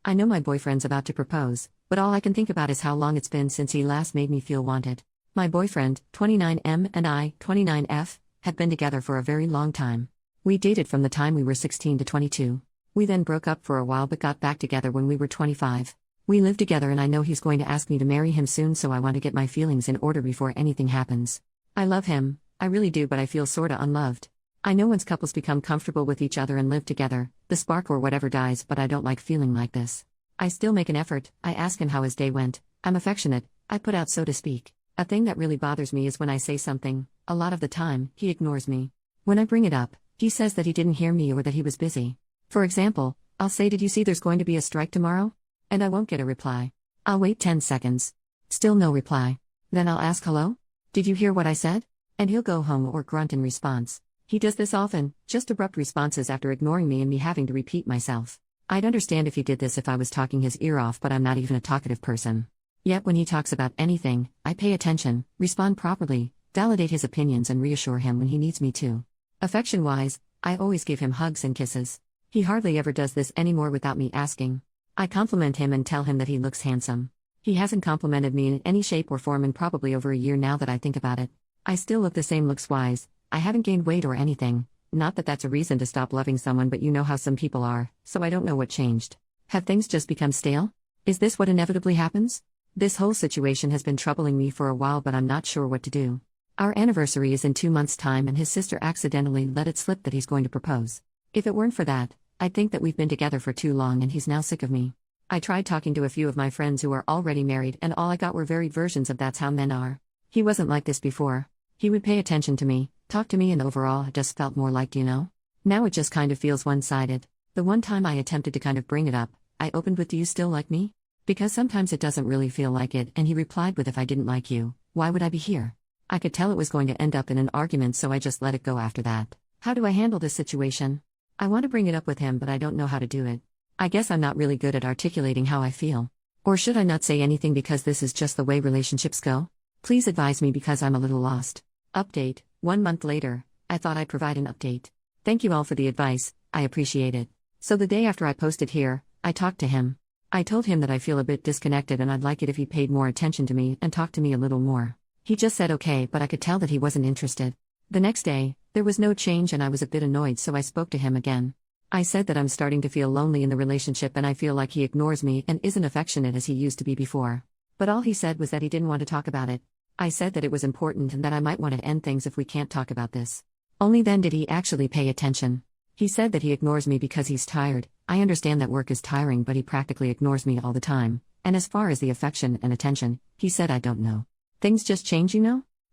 I know my boyfriend's about to propose, but all I can think about is how long it's been since he last made me feel wanted. My boyfriend, 29M, and I, 29F, have been together for a very long time. We dated from the time we were 16 to 22. We then broke up for a while but got back together when we were 25. We live together and I know he's going to ask me to marry him soon, so I want to get my feelings in order before anything happens. I love him, I really do, but I feel sorta unloved. I know once couples become comfortable with each other and live together, the spark or whatever dies, but I don't like feeling like this. I still make an effort. I ask him how his day went. I'm affectionate, I put out, so to speak. A thing that really bothers me is when I say something, a lot of the time, he ignores me. When I bring it up, he says that he didn't hear me or that he was busy. For example, I'll say, "Did you see there's going to be a strike tomorrow?" And I won't get a reply. I'll wait 10 seconds. Still no reply. Then I'll ask, "Hello? Did you hear what I said?" And he'll go home or grunt in response. He does this often, just abrupt responses after ignoring me and me having to repeat myself. I'd understand if he did this if I was talking his ear off, but I'm not even a talkative person. Yet when he talks about anything, I pay attention, respond properly, validate his opinions and reassure him when he needs me to. Affection-wise, I always give him hugs and kisses. He hardly ever does this anymore without me asking. I compliment him and tell him that he looks handsome. He hasn't complimented me in any shape or form in probably over a year now that I think about it. I still look the same looks-wise. I haven't gained weight or anything. Not that that's a reason to stop loving someone, but you know how some people are, so I don't know what changed. Have things just become stale? Is this what inevitably happens? This whole situation has been troubling me for a while, but I'm not sure what to do. Our anniversary is in 2 months' time and his sister accidentally let it slip that he's going to propose. If it weren't for that, I'd think that we've been together for too long and he's now sick of me. I tried talking to a few of my friends who are already married and all I got were varied versions of "that's how men are." He wasn't like this before. He would pay attention to me, talk to me, and overall it just felt more like, Now it just kind of feels one-sided. The one time I attempted to kind of bring it up, I opened with, "Do you still like me?" Because sometimes it doesn't really feel like it, and he replied with, "If I didn't like you, why would I be here?" I could tell it was going to end up in an argument, so I just let it go after that. How do I handle this situation? I want to bring it up with him, but I don't know how to do it. I guess I'm not really good at articulating how I feel. Or should I not say anything because this is just the way relationships go? Please advise me because I'm a little lost. Update: 1 month later. I thought I'd provide an update. Thank you all for the advice, I appreciate it. So the day after I posted here, I talked to him. I told him that I feel a bit disconnected and I'd like it if he paid more attention to me and talked to me a little more. He just said okay, but I could tell that he wasn't interested. The next day, there was no change and I was a bit annoyed, so I spoke to him again. I said that I'm starting to feel lonely in the relationship and I feel like he ignores me and isn't affectionate as he used to be before. But all he said was that he didn't want to talk about it. I said that it was important and that I might want to end things if we can't talk about this. Only then did he actually pay attention. He said that he ignores me because he's tired. I understand that work is tiring, but he practically ignores me all the time. And as far as the affection and attention, he said, "I don't know. Things just change,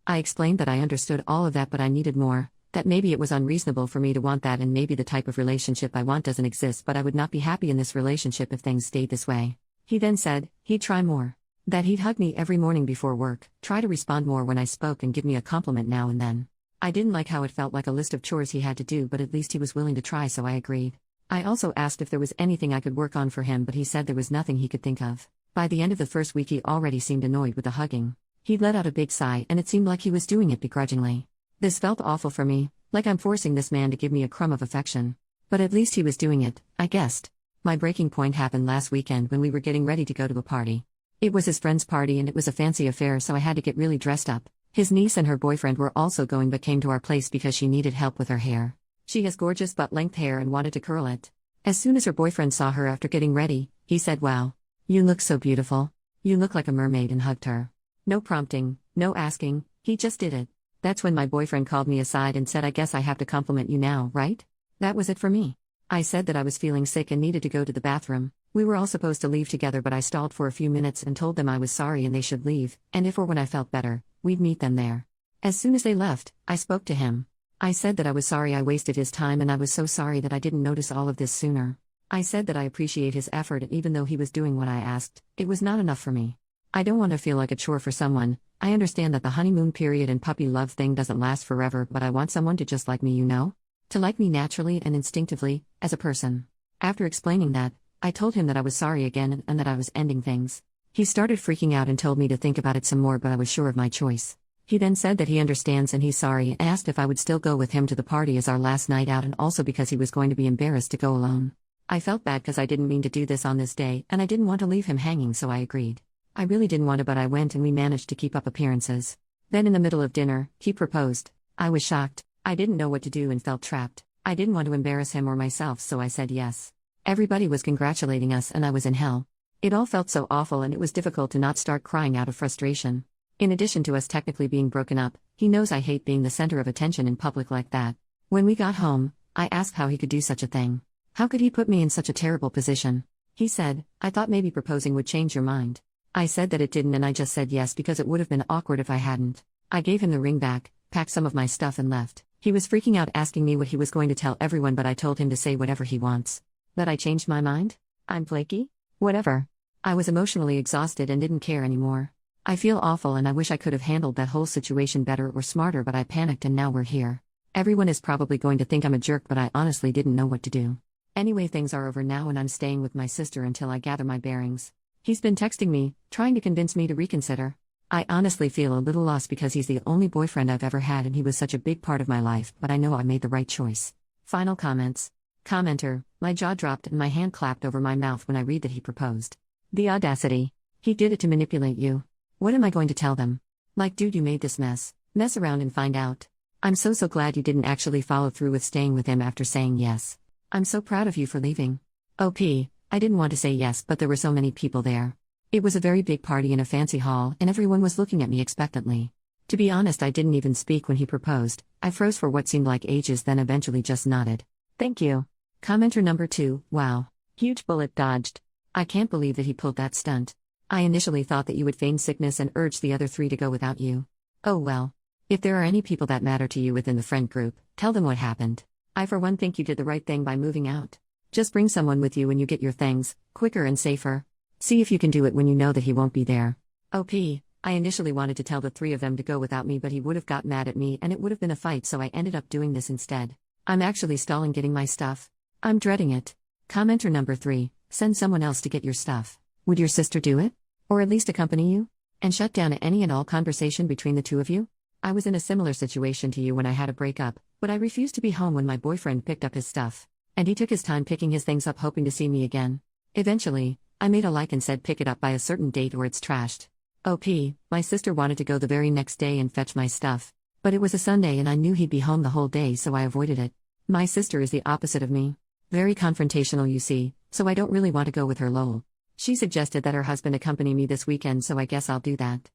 I explained that I understood all of that, but I needed more, that maybe it was unreasonable for me to want that and maybe the type of relationship I want doesn't exist, but I would not be happy in this relationship if things stayed this way. He then said he'd try more. That he'd hug me every morning before work, try to respond more when I spoke and give me a compliment now and then. I didn't like how it felt like a list of chores he had to do, but at least he was willing to try, so I agreed. I also asked if there was anything I could work on for him, but he said there was nothing he could think of. By the end of the first week he already seemed annoyed with the hugging. He let out a big sigh and it seemed like he was doing it begrudgingly. This felt awful for me, like I'm forcing this man to give me a crumb of affection. But at least he was doing it, I guessed. My breaking point happened last weekend when we were getting ready to go to a party. It was his friend's party and it was a fancy affair, so I had to get really dressed up. His niece and her boyfriend were also going but came to our place because she needed help with her hair. She has gorgeous butt-length hair and wanted to curl it. As soon as her boyfriend saw her after getting ready, he said, "Wow. You look so beautiful. You look like a mermaid," and hugged her. No prompting, no asking, he just did it. That's when my boyfriend called me aside and said, "I guess I have to compliment you now, right?" That was it for me. I said that I was feeling sick and needed to go to the bathroom. We were all supposed to leave together, but I stalled for a few minutes and told them I was sorry and they should leave, and if or when I felt better, we'd meet them there. As soon as they left, I spoke to him. I said that I was sorry I wasted his time and I was so sorry that I didn't notice all of this sooner. I said that I appreciate his effort, and even though he was doing what I asked, it was not enough for me. I don't want to feel like a chore for someone. I understand that the honeymoon period and puppy love thing doesn't last forever, but I want someone to just like me, To like me naturally and instinctively, as a person. After explaining that, I told him that I was sorry again and that I was ending things. He started freaking out and told me to think about it some more, but I was sure of my choice. He then said that he understands and he's sorry and asked if I would still go with him to the party as our last night out, and also because he was going to be embarrassed to go alone. I felt bad because I didn't mean to do this on this day, and I didn't want to leave him hanging, so I agreed. I really didn't want to, but I went and we managed to keep up appearances. Then in the middle of dinner, he proposed. I was shocked. I didn't know what to do and felt trapped. I didn't want to embarrass him or myself, so I said yes. Everybody was congratulating us and I was in hell. It all felt so awful and it was difficult to not start crying out of frustration. In addition to us technically being broken up, he knows I hate being the center of attention in public like that. When we got home, I asked how he could do such a thing. How could he put me in such a terrible position? He said, I thought maybe proposing would change your mind. I said that it didn't and I just said yes because it would have been awkward if I hadn't. I gave him the ring back, packed some of my stuff and left. He was freaking out asking me what he was going to tell everyone, but I told him to say whatever he wants. That I changed my mind? I'm flaky? Whatever. I was emotionally exhausted and didn't care anymore. I feel awful and I wish I could have handled that whole situation better or smarter, but I panicked and now we're here. Everyone is probably going to think I'm a jerk, but I honestly didn't know what to do. Anyway, things are over now and I'm staying with my sister until I gather my bearings. He's been texting me, trying to convince me to reconsider. I honestly feel a little lost because he's the only boyfriend I've ever had and he was such a big part of my life, but I know I made the right choice. Final comments. Commenter, my jaw dropped and my hand clapped over my mouth when I read that he proposed. The audacity. He did it to manipulate you. What am I going to tell them? Like, dude, you made this mess. Mess around and find out. I'm so glad you didn't actually follow through with staying with him after saying yes. I'm so proud of you for leaving. OP, I didn't want to say yes, but there were so many people there. It was a very big party in a fancy hall and everyone was looking at me expectantly. To be honest, I didn't even speak when he proposed. I froze for what seemed like ages, then eventually just nodded. Thank you. Commenter number 2, wow. Huge bullet dodged. I can't believe that he pulled that stunt. I initially thought that you would feign sickness and urge the other 3 to go without you. Oh well. If there are any people that matter to you within the friend group, tell them what happened. I for one think you did the right thing by moving out. Just bring someone with you when you get your things, quicker and safer. See if you can do it when you know that he won't be there. OP, I initially wanted to tell the 3 of them to go without me, but he would have got mad at me and it would have been a fight, so I ended up doing this instead. I'm actually stalling getting my stuff. I'm dreading it. Commenter number 3, send someone else to get your stuff. Would your sister do it? Or at least accompany you? And shut down any and all conversation between the 2 of you? I was in a similar situation to you when I had a breakup, but I refused to be home when my boyfriend picked up his stuff. And he took his time picking his things up, hoping to see me again. Eventually, I made a like and said pick it up by a certain date or it's trashed. OP, my sister wanted to go the very next day and fetch my stuff. But it was a Sunday and I knew he'd be home the whole day, so I avoided it. My sister is the opposite of me. Very confrontational, you see, so I don't really want to go with her, lol. She suggested that her husband accompany me this weekend, so I guess I'll do that.